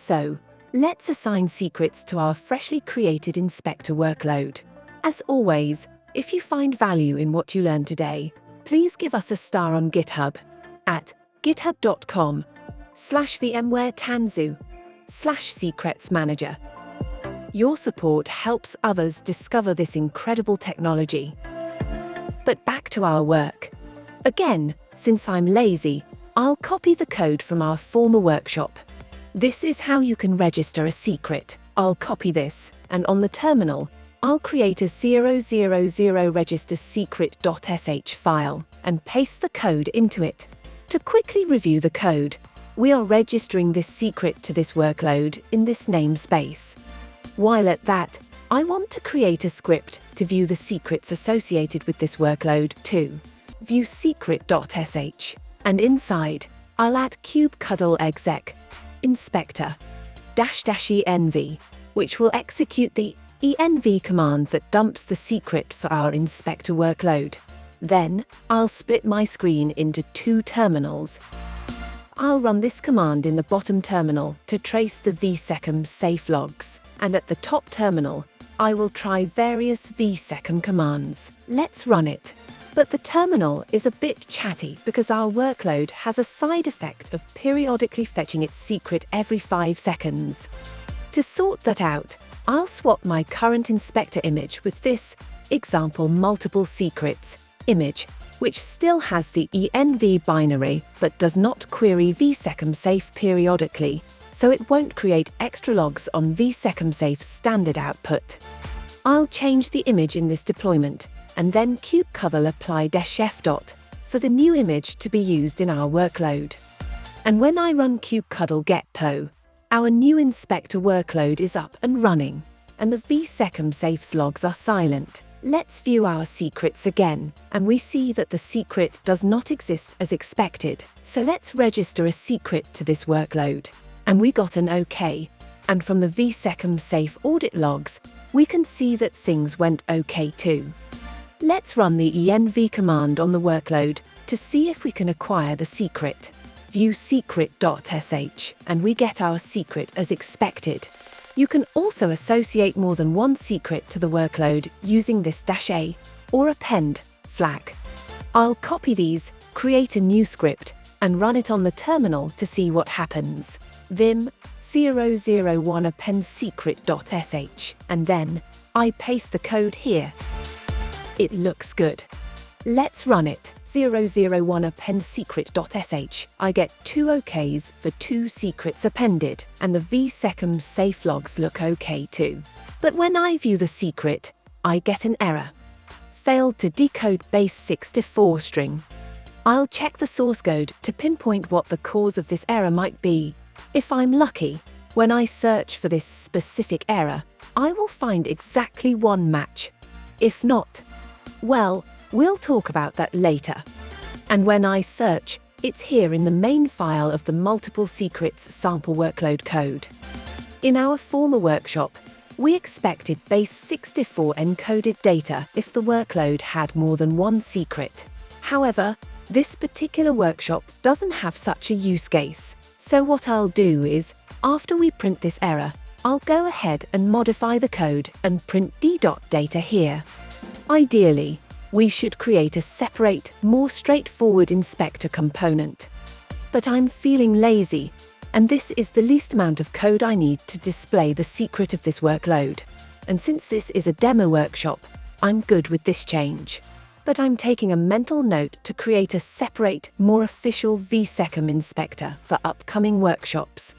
So, let's assign secrets to our freshly created inspector workload. As always, if you find value in what you learned today, please give us a star on GitHub at github.com/VMware-tanzu/secrets-manager. Your support helps others discover this incredible technology. But back to our work. Again, since I'm lazy, I'll copy the code from our former workshop. This is how you can register a secret. I'll copy this, and on the terminal, I'll create a 000 register secret.sh file and paste the code into it. To quickly review the code, we are registering this secret to this workload in this namespace. While at that, I want to create a script to view the secrets associated with this workload too. View secret.sh, and inside, I'll add kubectl exec inspector --env, which will execute the env command that dumps the secret for our inspector workload. Then, I'll split my screen into two terminals. I'll run this command in the bottom terminal to trace the vsecm safe logs, and at the top terminal, I will try various vsecm commands. Let's run it. But the terminal is a bit chatty because our workload has a side effect of periodically fetching its secret every 5 seconds. To sort that out, I'll swap my current inspector image with this example multiple secrets image, which still has the env binary but does not query vsecm safe periodically, so it won't create extra logs on vsecm safe's standard output. I'll change the image in this deployment, and then kubectl apply -f dot for the new image to be used in our workload. And when I run kubectl getpo, our new inspector workload is up and running, and the vsecm safe's logs are silent. Let's view our secrets again, and we see that the secret does not exist as expected. So let's register a secret to this workload. And we got an OK. And from the vsecm safe audit logs, we can see that things went OK too. Let's run the env command on the workload to see if we can acquire the secret. View secret.sh, and we get our secret as expected. You can also associate more than one secret to the workload using this -a or append flag. I'll copy these, create a new script, and run it on the terminal to see what happens. Vim 001 append secret.sh, and then I paste the code here. It looks good. Let's run it. 001 append secret.sh. I get 2 OKs for 2 secrets appended, and the vsecm safe logs look OK too. But when I view the secret, I get an error. Failed to decode base 64 string. I'll check the source code to pinpoint what the cause of this error might be. If I'm lucky, when I search for this specific error, I will find exactly one match. If not, well, we'll talk about that later. And when I search, it's here in the main file of the multiple secrets sample workload code. In our former workshop, we expected base 64 encoded data if the workload had more than one secret. However, this particular workshop doesn't have such a use case. So what I'll do is, after we print this error, I'll go ahead and modify the code and print d.data here. Ideally, we should create a separate, more straightforward inspector component. But I'm feeling lazy, and this is the least amount of code I need to display the secret of this workload. And since this is a demo workshop, I'm good with this change. But I'm taking a mental note to create a separate, more official vsecm inspector for upcoming workshops.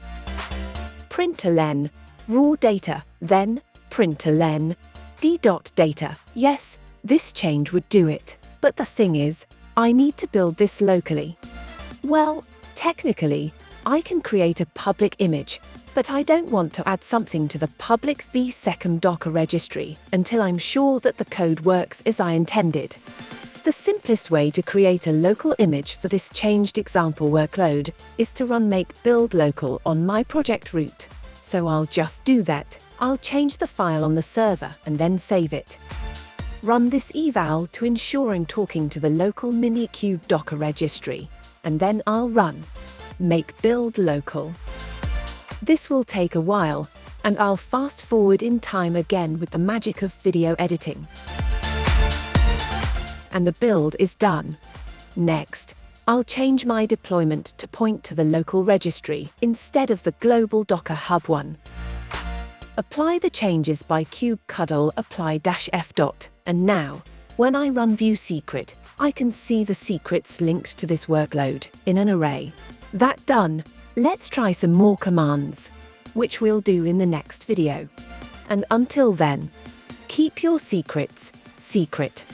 Println raw data, then println d.data. Yes, this change would do it. But the thing is, I need to build this locally. Well, technically, I can create a public image, but I don't want to add something to the public vsecm Docker registry until I'm sure that the code works as I intended. The simplest way to create a local image for this changed example workload is to run make build local on my project root. So I'll just do that. I'll change the file on the server and then save it. Run this eval to ensure I'm talking to the local Minikube Docker registry, and then I'll run make build local. This will take a while, and I'll fast forward in time again with the magic of video editing. And the build is done. Next, I'll change my deployment to point to the local registry instead of the global Docker Hub one. Apply the changes by kubectl apply-f. And now, when I run view secret, I can see the secrets linked to this workload in an array. That done, let's try some more commands, which we'll do in the next video. And until then, keep your secrets secret.